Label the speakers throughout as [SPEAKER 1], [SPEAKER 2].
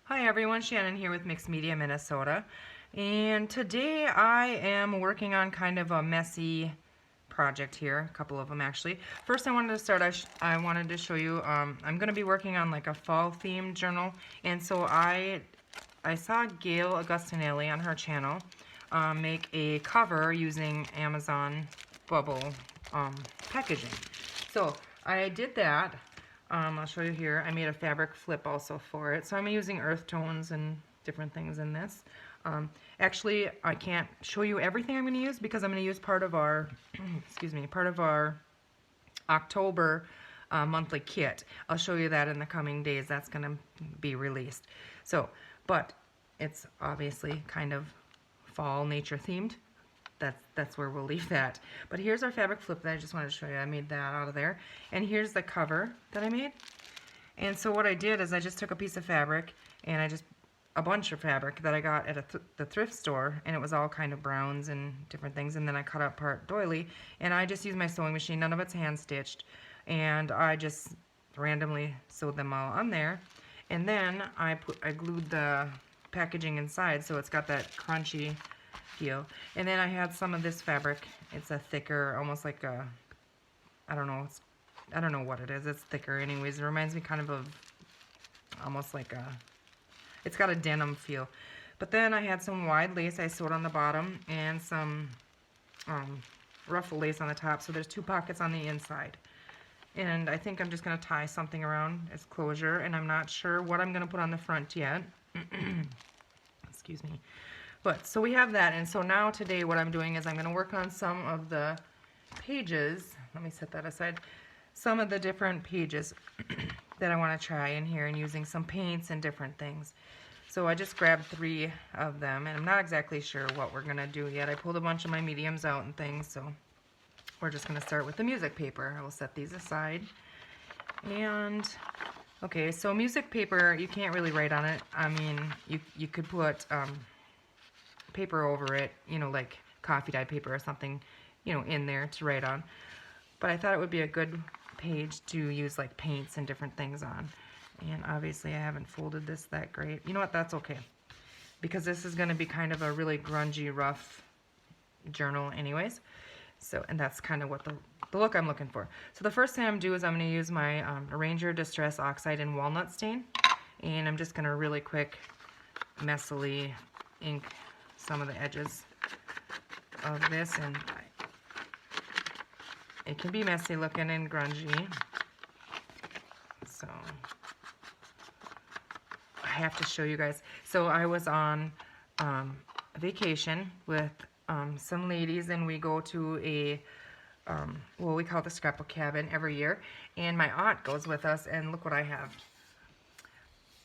[SPEAKER 1] Hi everyone, Shannon here with Mixed Media Minnesota, and today I am working on kind of a messy project here, a couple of them actually. First I wanted to start, I wanted to show you, I'm going to be working on like a fall themed journal, and so I saw Gail Augustinelli on her channel make a cover using Amazon bubble packaging. So I did that. I'll show you here. I made a fabric flip also for it. So I'm using earth tones and different things in this. Actually, I can't show you everything I'm going to use because I'm going to use part of our, excuse me, part of our October monthly kit. I'll show you that in the coming days. That's going to be released. So, but it's obviously kind of fall nature themed. That's where we'll leave that. But here's our fabric flip that I just wanted to show you. I made that out of there. And here's the cover that I made. And so what I did is I just took a piece of fabric and a bunch of fabric that I got at the thrift store, and it was all kind of browns and different things, and then I cut out part doily, and I just used my sewing machine. None of it's hand stitched, and I just randomly sewed them all on there, and then I glued the packaging inside so it's got that crunchy feel. And then I had some of this fabric. It's a thicker, almost like a, I don't know what it is. It's thicker anyways. It reminds me kind of almost like a, it's got a denim feel. But then I had some wide lace I sewed on the bottom and some ruffle lace on the top. So there's two pockets on the inside. And I think I'm just going to tie something around as closure, and I'm not sure what I'm going to put on the front yet. Excuse me. But so we have that, and so now today what I'm doing is I'm going to work on some of the pages. Let me set that aside. Some of the different pages that I want to try in here, and using some paints and different things. So I just grabbed 3 of them, and I'm not exactly sure what we're going to do yet. I pulled a bunch of my mediums out and things, so we're just going to start with the music paper. I will set these aside. And okay, so music paper, you can't really write on it. I mean, you could put paper over it, you know, like coffee dyed paper or something, you know, in there to write on. But I thought it would be a good page to use like paints and different things on. And obviously I haven't folded this that great. You know what, that's okay, because this is going to be kind of a really grungy, rough journal anyways. So, and that's kind of what the look I'm looking for. So the first thing I'm doing is I'm going to use my Arranger Distress Oxide in Walnut Stain, and I'm just going to really quick messily ink some of the edges of this, and it can be messy looking and grungy. So I have to show you guys. So I was on vacation with some ladies, and we go to a well, we call it the scrapbook cabin every year, and my aunt goes with us, and look what I have.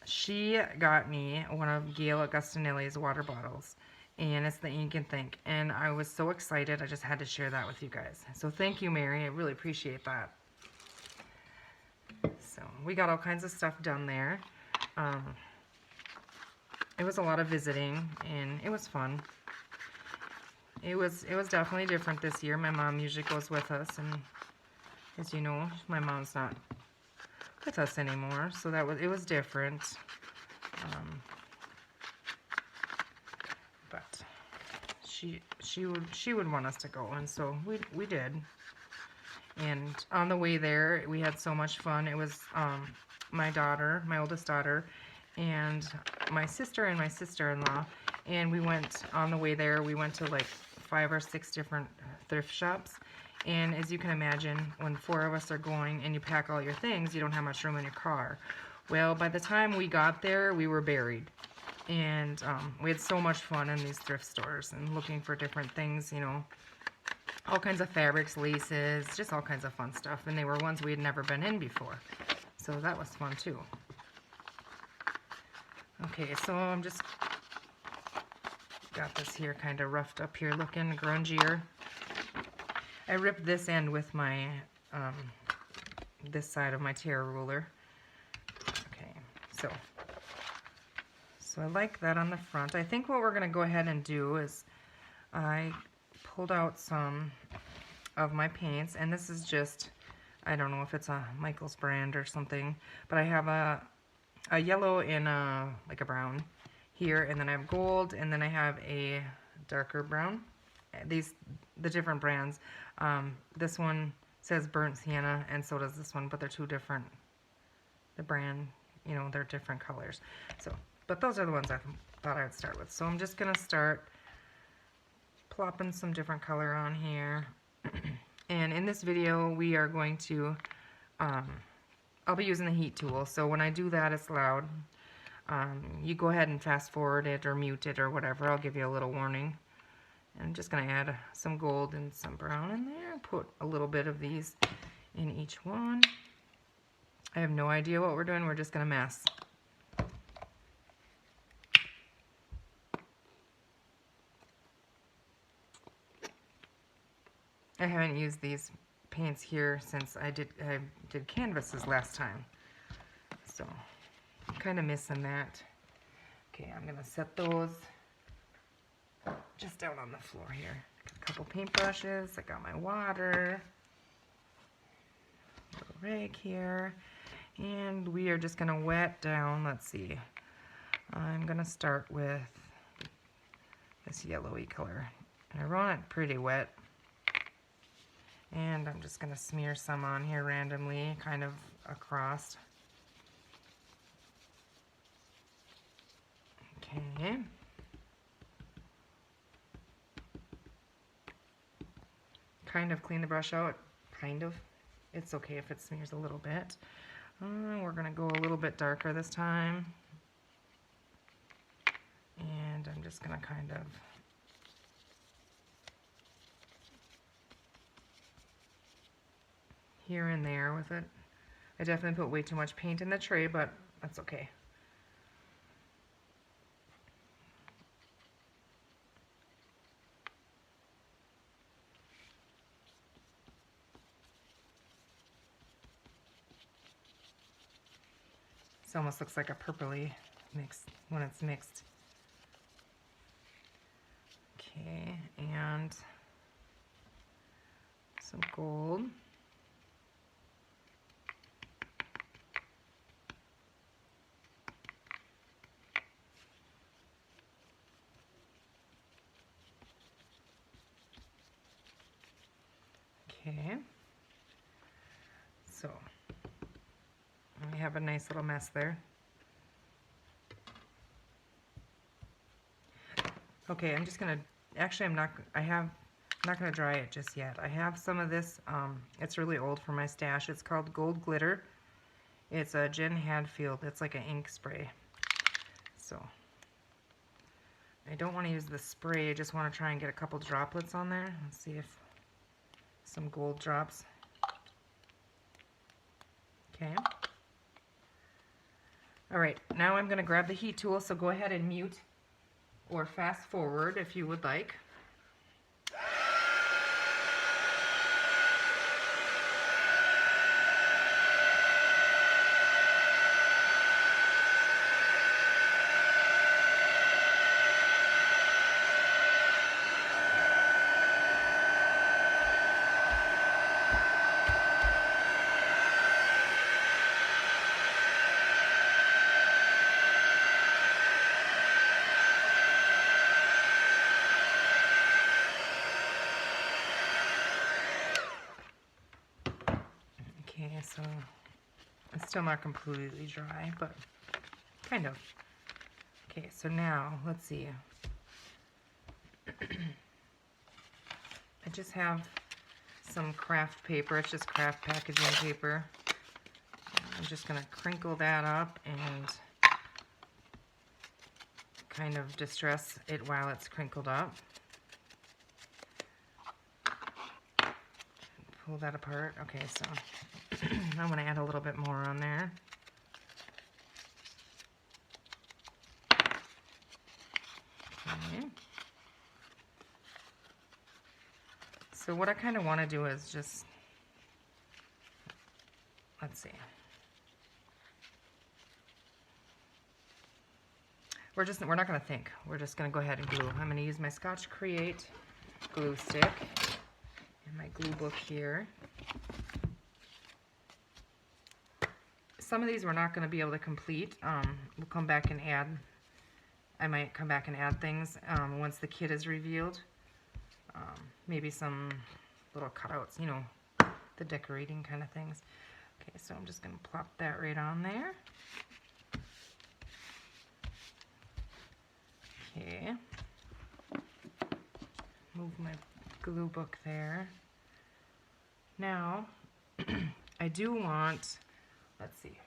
[SPEAKER 1] She got me one of Gail Augustinelli's water bottles, and it's the Ink and Think, and I was so excited I just had to share that with you guys. So thank you, Mary, I really appreciate that. So we got all kinds of stuff done there. It was a lot of visiting, and it was fun. It was definitely different this year. My mom usually goes with us, and as you know, my mom's not with us anymore, so it was different. But she would want us to go, and so we did. And on the way there, we had so much fun. It was my daughter, my oldest daughter, and my sister and my sister-in-law, and we went on the way there. We went to like 5 or 6 different thrift shops. And as you can imagine, when 4 of us are going and you pack all your things, you don't have much room in your car. Well, by the time we got there, we were buried. And we had so much fun in these thrift stores and looking for different things, you know, all kinds of fabrics, laces, just all kinds of fun stuff. And they were ones we had never been in before. So that was fun too. Okay, so I'm just got this here kind of roughed up here, looking grungier. I ripped this end with my, this side of my tear ruler. Okay, so I like that on the front. I think what we're going to go ahead and do is I pulled out some of my paints, and this is just, I don't know if it's a Michael's brand or something, but I have a a yellow and like a brown here, and then I have gold, and then I have a darker brown. The different brands. This one says burnt sienna, and so does this one, but they're two different. The brand, you know, they're different colors. So, but those are the ones I thought I would start with. So I'm just gonna start plopping some different color on here. And in this video, we are going to, I'll be using the heat tool. So when I do that, it's loud. You go ahead and fast forward it or mute it or whatever. I'll give you a little warning. And I'm just going to add some gold and some brown in there. Put a little bit of these in each one. I have no idea what we're doing. We're just going to mess. I haven't used these paints here since I did canvases last time. So I'm kind of missing that. Okay, I'm going to set those just out on the floor here. Got a couple paintbrushes. I got my water. A little rag here. And we are just going to wet down. Let's see. I'm going to start with this yellowy color. And I run it pretty wet. And I'm just going to smear some on here randomly, kind of across. Okay. Kind of clean the brush out, kind of. It's okay if it smears a little bit. We're going to go a little bit darker this time. And I'm just going to kind of here and there with it. I definitely put way too much paint in the tray, but that's okay. This almost looks like a purpley mix when it's mixed. Okay, and some gold. Okay, so we have a nice little mess there. Okay, I'm just gonna, actually I'm not gonna dry it just yet. I have some of this, it's really old for my stash. It's called Gold Glitter. It's a Jen Hadfield. It's like an ink spray. So I don't want to use the spray, I just want to try and get a couple droplets on there. Let's see if some gold drops. Okay. Alright, now I'm going to grab the heat tool, so go ahead and mute or fast forward if you would like. Okay, so it's still not completely dry, but kind of. Okay, so now, let's see. I just have some craft paper. It's just craft packaging paper. I'm just going to crinkle that up and kind of distress it while it's crinkled up. Pull that apart. Okay, so I'm going to add a little bit more on there. Okay. So what I kind of want to do is just, let's see. We're not going to think. We're just going to go ahead and glue. I'm going to use my Scotch Create glue stick and my glue book here. some of these we're not going to be able to complete. We'll come back and add, I might come back and add things once the kit is revealed. Maybe some little cutouts, you know, the decorating kind of things. Okay, so I'm just going to plop that right on there. Okay. Move my glue book there. Now, I do want, let's see.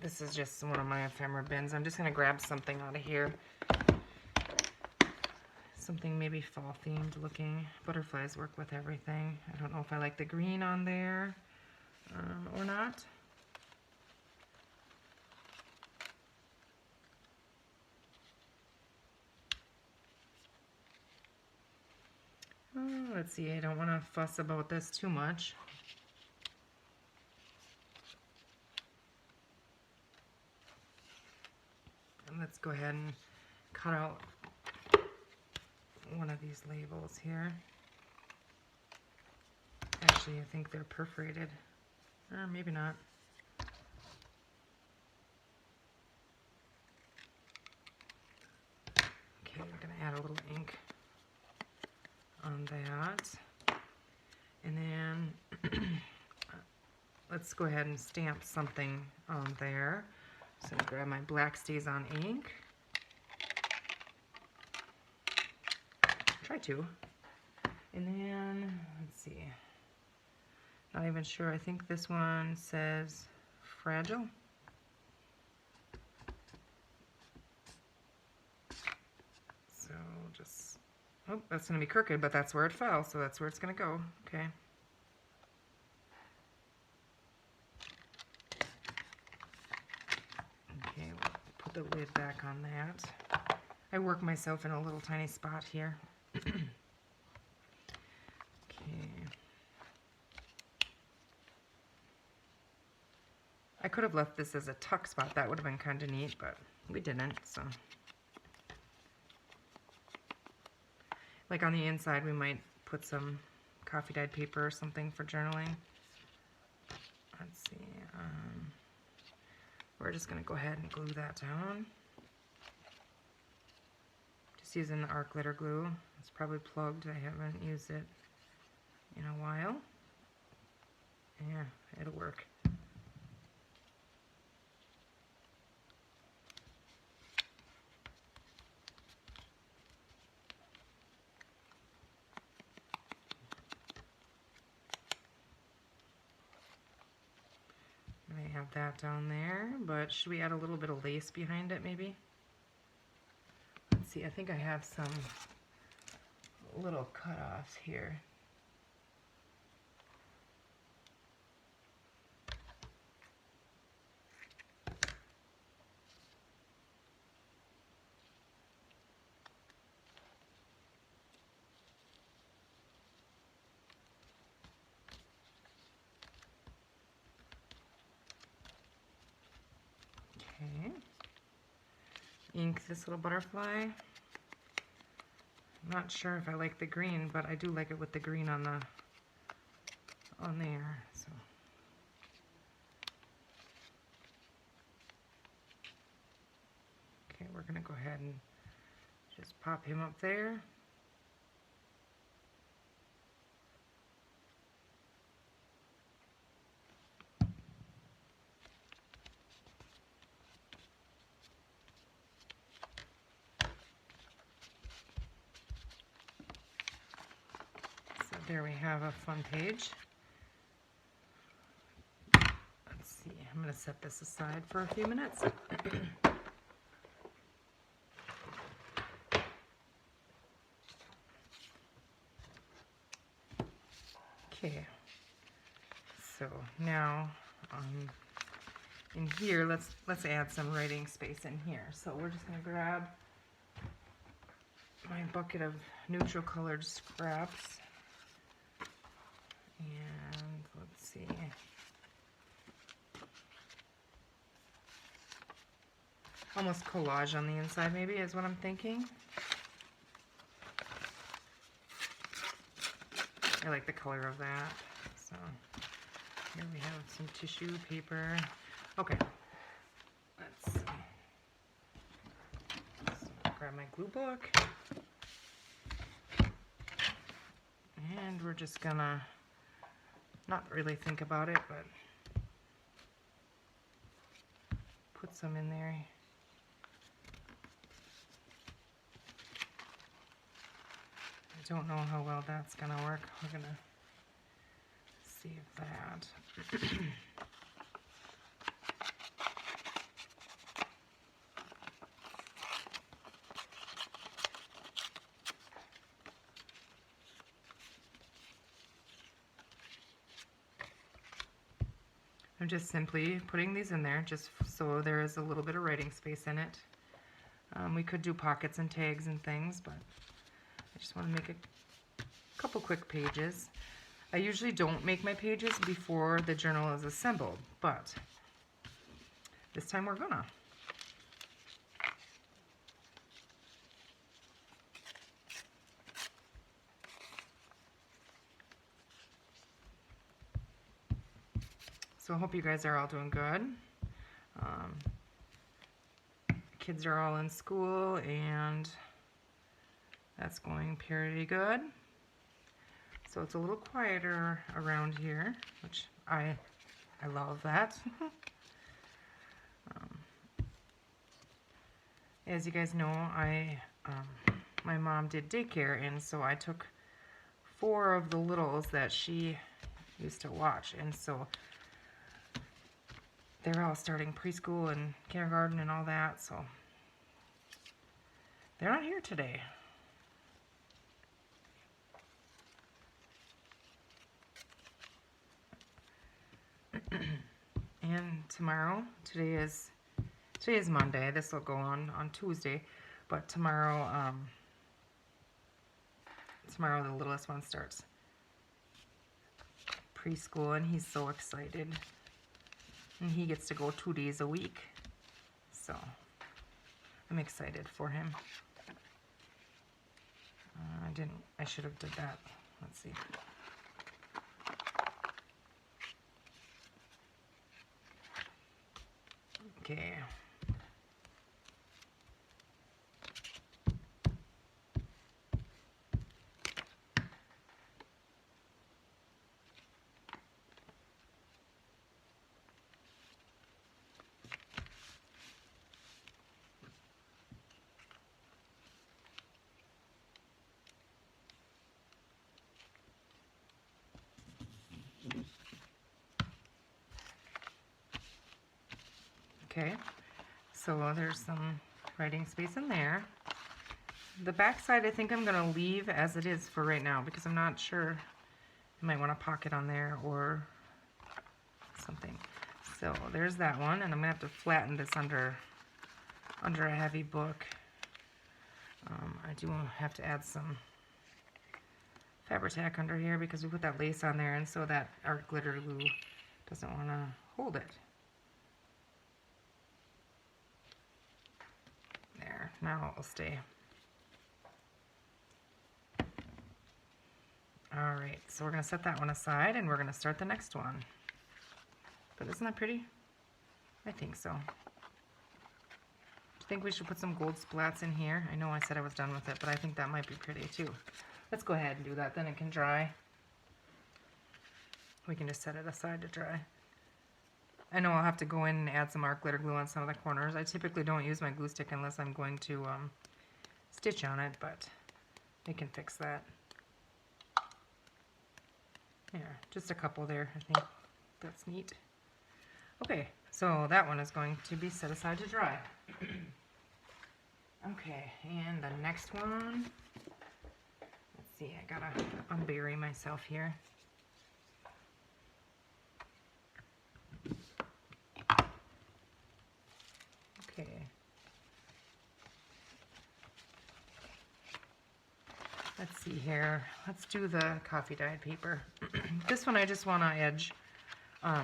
[SPEAKER 1] This is just one of my ephemera bins. I'm just going to grab something out of here. Something maybe fall themed looking. Butterflies work with everything. I don't know if I like the green on there or not. Let's see, I don't want to fuss about this too much. And let's go ahead and cut out one of these labels here. Actually, I think they're perforated, or maybe not. Okay, we're going to add a little ink on that. And then let's go ahead and stamp something on there. So I'm going to grab my Black Stays On ink. Try to. And then, let's see. Not even sure. I think this one says Fragile. So just, oh, that's going to be crooked, but that's where it fell, so that's where it's going to go. Okay. Okay, we'll put the lid back on that. I work myself in a little tiny spot here. Okay. I could have left this as a tuck spot. That would have been kind of neat, but we didn't, so. Like on the inside, we might put some coffee dyed paper or something for journaling. Let's see. We're just going to go ahead and glue that down. Just using the art glitter glue. It's probably plugged. I haven't used it in a while. Yeah, it'll work. I have that down there, but should we add a little bit of lace behind it maybe? Let's see, I think I have some little cut-offs here. Okay. Ink this little butterfly. I'm not sure if I like the green, but I do like it with the green on there. So. Okay, we're gonna go ahead and just pop him up there. There we have a fun page. Let's see, I'm going to set this aside for a few minutes. Okay, so now in here, let's add some writing space in here. So we're just going to grab my bucket of neutral colored scraps. And let's see. Almost collage on the inside maybe is what I'm thinking. I like the color of that. So Here we have some tissue paper. Okay, let's see. So grab my glue book. And we're just gonna not really think about it, but put some in there. I don't know how well that's gonna work. We're gonna save that. I'm just simply putting these in there just so there is a little bit of writing space in it. We could do pockets and tags and things, but I just want to make a couple quick pages. I usually don't make my pages before the journal is assembled, but this time we're gonna. So I hope you guys are all doing good. Kids are all in school and that's going pretty good. So it's a little quieter around here, which I love that. As you guys know, my mom did daycare, and so I took 4 of the littles that she used to watch, and so they're all starting preschool and kindergarten and all that, so they're not here today. And tomorrow, today is Monday. This will go on Tuesday, but tomorrow the littlest one starts preschool, and he's so excited. And he gets to go 2 days a week, so I'm excited for him. I should have did that. Let's see. Okay. Okay, so there's some writing space in there. The back side I think I'm going to leave as it is for right now because I'm not sure. I might want to pocket on there or something. So there's that one, and I'm going to have to flatten this under a heavy book. I do have to add some Fabri-Tac under here because we put that lace on there, and so that our glitter glue doesn't want to hold it. There, now it'll stay. Alright, so we're going to set that one aside and we're going to start the next one. But isn't that pretty? I think so. Do you think we should put some gold splats in here? I know I said I was done with it, but I think that might be pretty too. Let's go ahead and do that, then it can dry. We can just set it aside to dry. I know I'll have to go in and add some art glitter glue on some of the corners. I typically don't use my glue stick unless I'm going to stitch on it, but we can fix that. Yeah, just a couple there, I think. That's neat. Okay, so that one is going to be set aside to dry. Okay, and the next one, let's see, I gotta unbury myself here. Okay. Let's see here. Let's do the coffee dyed paper. This one I just want to edge. I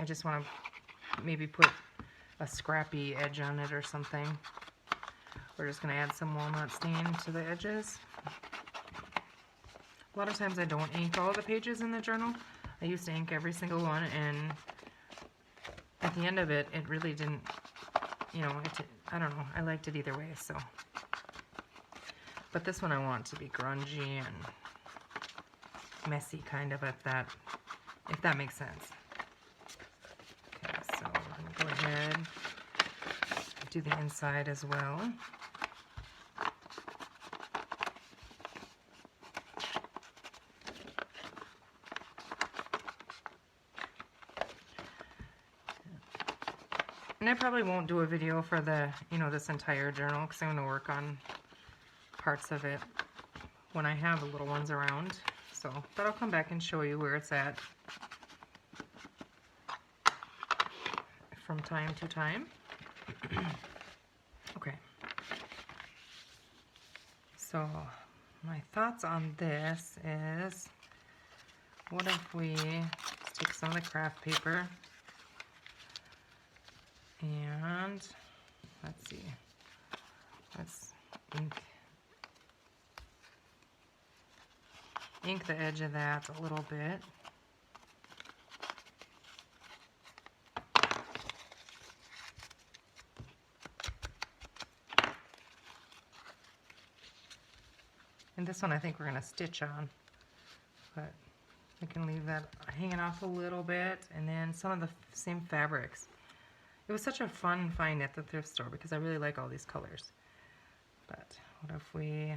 [SPEAKER 1] just want to maybe put a scrappy edge on it or something. We're just going to add some walnut stain to the edges. A lot of times I don't ink all the pages in the journal. I used to ink every single one, and at the end of it, it really didn't, you know, I don't know, I liked it either way, so. But this one I want to be grungy and messy, kind of, if that makes sense. Okay, so I'm gonna go ahead, do the inside as well. And I probably won't do a video for the, you know, this entire journal, because I'm going to work on parts of it when I have the little ones around. So, but I'll come back and show you where it's at from time to time. Okay. So, my thoughts on this is, what if we take some of the craft paper and let's see, let's ink the edge of that a little bit. And this one I think we're going to stitch on, but we can leave that hanging off a little bit, and then some of the same fabrics. It was such a fun find at the thrift store because I really like all these colors. But what if we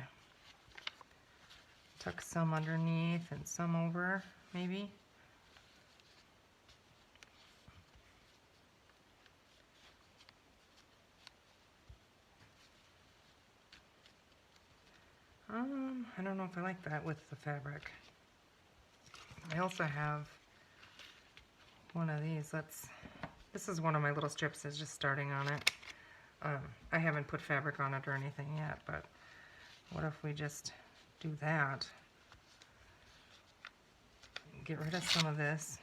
[SPEAKER 1] tuck some underneath and some over, maybe? I don't know if I like that with the fabric. I also have one of these. This is one of my little strips that's just starting on it. I haven't put fabric on it or anything yet, but what if we just do that? Get rid of some of this.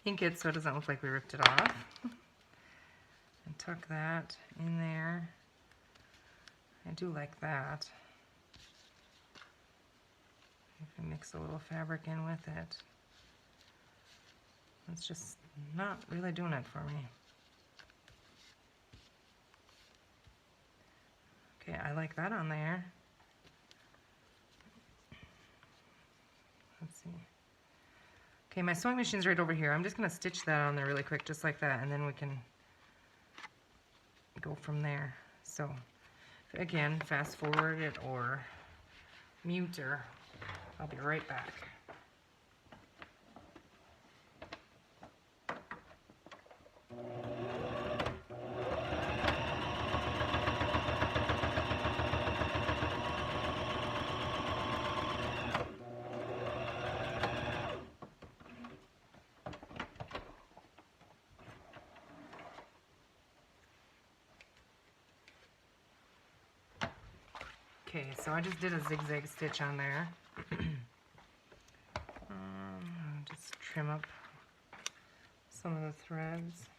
[SPEAKER 1] Ink it so it doesn't look like we ripped it off. And tuck that in there. I do like that. If I mix a little fabric in with it. It's just not really doing it for me. Okay, I like that on there. Let's see. Okay, my sewing machine's right over here. I'm just going to stitch that on there really quick, just like that, and then we can go from there. So, again, fast forward it or mute, or I'll be right back. Okay, so I just did a zigzag stitch on there. Just trim up some of the threads.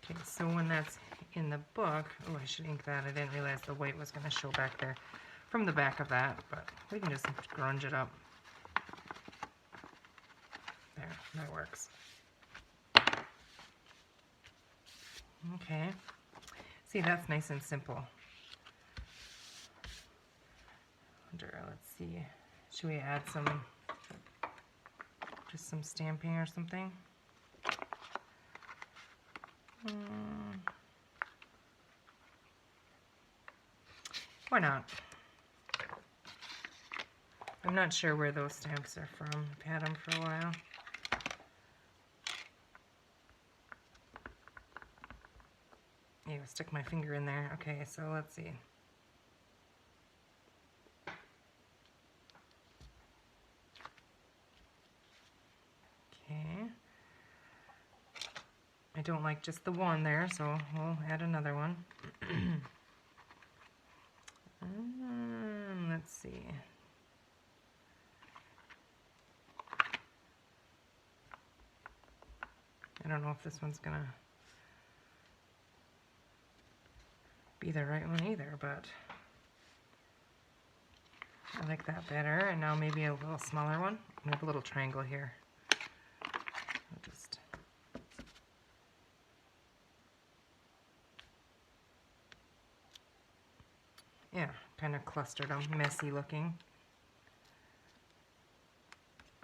[SPEAKER 1] Okay, so when that's in the book, oh, I should ink that. I didn't realize the white was going to show back there from the back of that, but we can just grunge it up. There, that works. Okay, see, that's nice and simple. Let's see, should we add just some stamping or something? Why not? I'm not sure where those stamps are from. I've had them for a while. Yeah, stick my finger in there. Okay, so let's see. Okay. I don't like just the one there, so we'll add another one. Let's see. I don't know if this one's gonna be the right one either, but I like that better. And now maybe a little smaller one. We have a little triangle here. I'll just... Yeah, kind of clustered them, messy looking.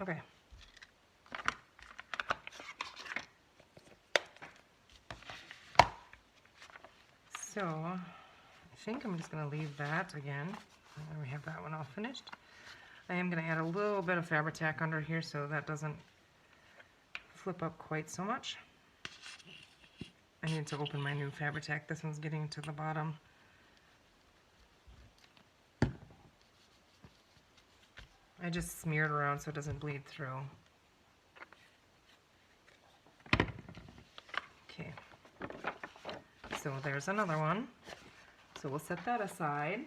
[SPEAKER 1] Okay. So, I think I'm just going to leave that again. And we have that one all finished. I am going to add a little bit of Fabri-Tac under here so that doesn't flip up quite so much. I need to open my new Fabri-Tac. This one's getting to the bottom. I just smeared around so it doesn't bleed through. Okay. So there's another one. So we'll set that aside.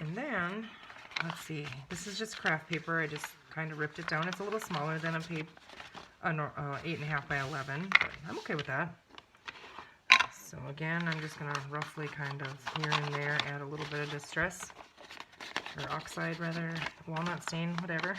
[SPEAKER 1] And then, let's see, this is just craft paper. I just kind of ripped it down. It's a little smaller than a 8.5 by 11, but I'm okay with that. So again, I'm just going to roughly kind of here and there add a little bit of distress, or oxide rather, walnut stain, whatever.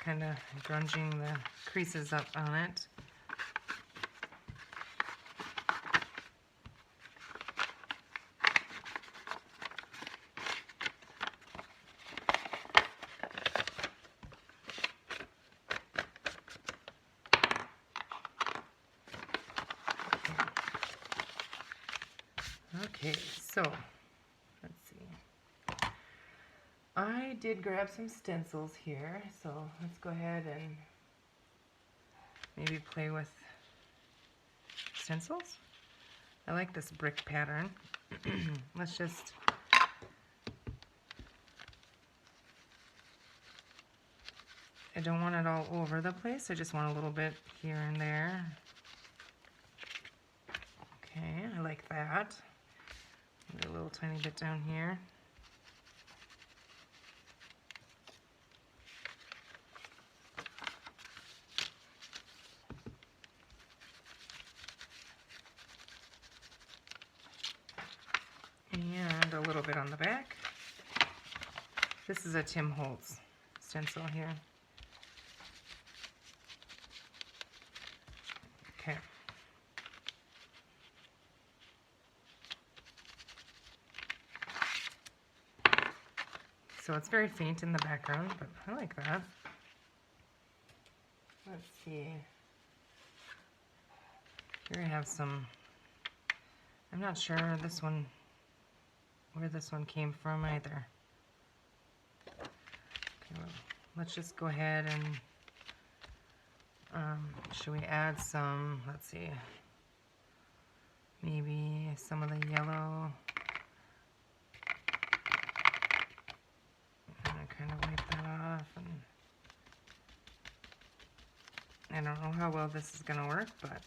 [SPEAKER 1] Kind of grunging the creases up on it. Okay, so let's see. I did grab some stencils here, so let's go ahead and maybe play with stencils. I like this brick pattern. Let's just I don't want it all over the place. I just want a little bit here and there. Okay, I like that. Maybe a little tiny bit down here. And a little bit on the back. This is a Tim Holtz stencil here. Okay. So it's very faint in the background, but I like that. Let's see. Here I have some, I'm not sure this one, where this one came from either. Okay, well, let's just go ahead and, should we add some, let's see, maybe some of the yellow. And I kind of wipe that off. And I don't know how well this is going to work, but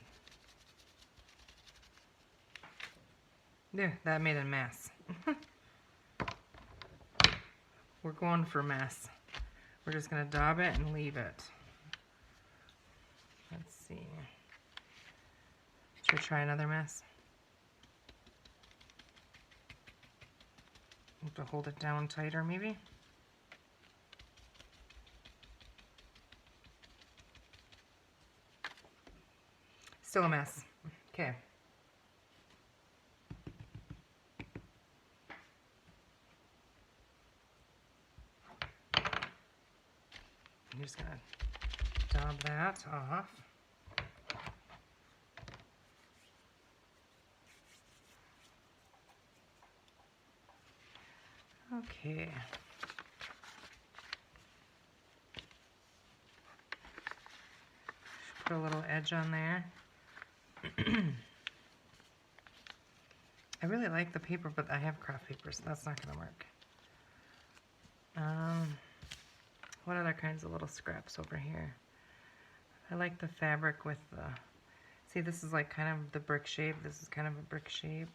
[SPEAKER 1] yeah, that made a mess. We're going for mess. We're just going to daub it and leave it. Let's see. Should we try another mess? Have to hold it down tighter, maybe. Still a mess. Okay. I'm just gonna dab that off. Okay. Put a little edge on there. I really like the paper, but I have craft paper, so that's not going to work. What other kinds of little scraps over here? I like the fabric with the... See, this is like kind of the brick shape. This is kind of a brick shape,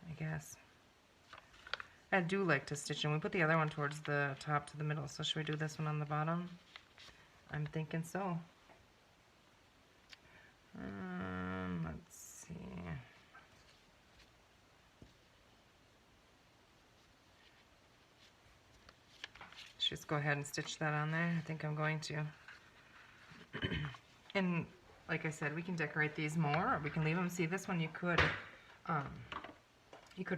[SPEAKER 1] I guess. I do like to stitch, and we put the other one towards the top to the middle. So should we do this one on the bottom? I'm thinking so. Let's see. Let's just go ahead and stitch that on there. I think I'm going to. And like I said, we can decorate these more, or we can leave them. See, this one you could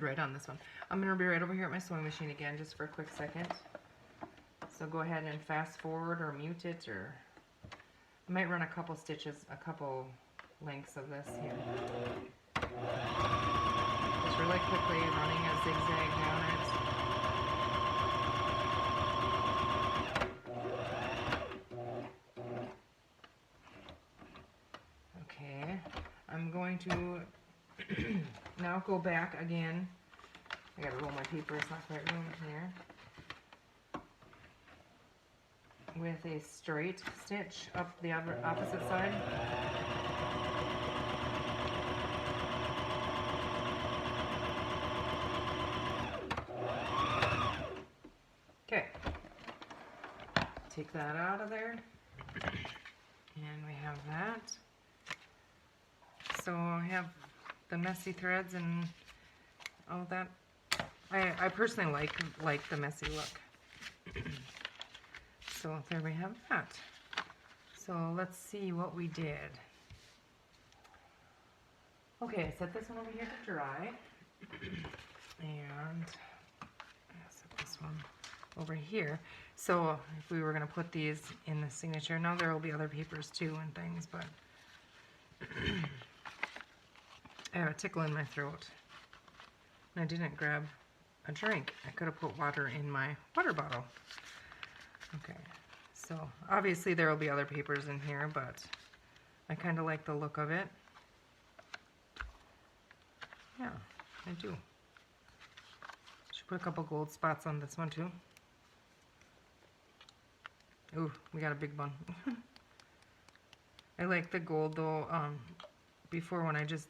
[SPEAKER 1] write on this one. I'm going to be right over here at my sewing machine again just for a quick second. So go ahead and fast forward or mute it, or I might run a couple stitches, a couple lengths of this here. Just really quickly running a zigzag down it. Okay, I'm going to now go back again. I gotta roll my paper, it's not quite room here. With a straight stitch up the opposite side. Okay, take that out of there, and we have that. So I have the messy threads and all that. I personally like the messy look. So there we have that. So let's see what we did. Okay, I set this one over here to dry. And I'll set this one over here. So if we were going to put these in the signature, now there will be other papers too and things, but I have a tickle in my throat. And I didn't grab a drink. I could have put water in my water bottle. Okay, so obviously there will be other papers in here, but I kind of like the look of it. Yeah, I do. Should put a couple gold spots on this one too. Ooh, we got a big one. I like the gold though. Before when I just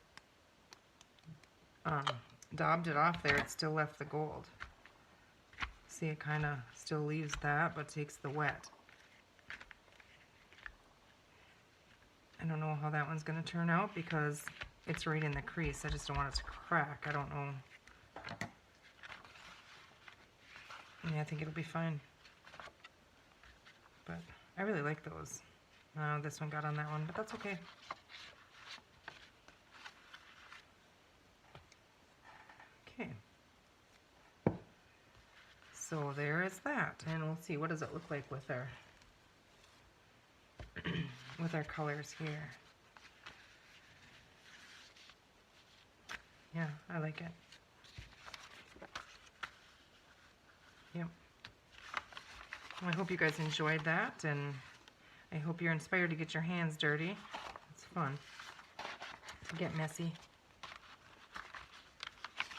[SPEAKER 1] daubed it off there, it still left the gold. See, it kind of still leaves that, but takes the wet. I don't know how that one's going to turn out because it's right in the crease. I just don't want it to crack. I don't know. Yeah, I think it'll be fine. But I really like those. This one got on that one, but that's okay. Okay. So there is that, and we'll see what does it look like with our with our colors here. Yeah, I like it. Yep. Well, I hope you guys enjoyed that, and I hope you're inspired to get your hands dirty. It's fun to get messy.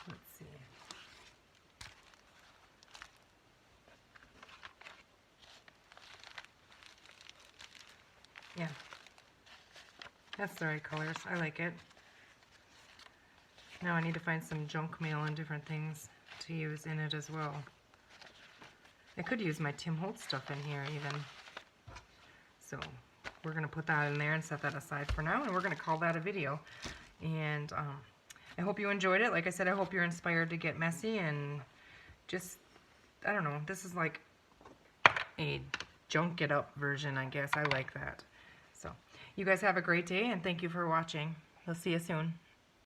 [SPEAKER 1] Let's see. Yeah, that's the right colors. I like it. Now I need to find some junk mail and different things to use in it as well. I could use my Tim Holtz stuff in here even. So we're going to put that in there and set that aside for now, and we're going to call that a video. And I hope you enjoyed it. Like I said, I hope you're inspired to get messy and just, I don't know, this is like a junk it up version, I guess. I like that. So you guys have a great day, and thank you for watching. We'll see you soon.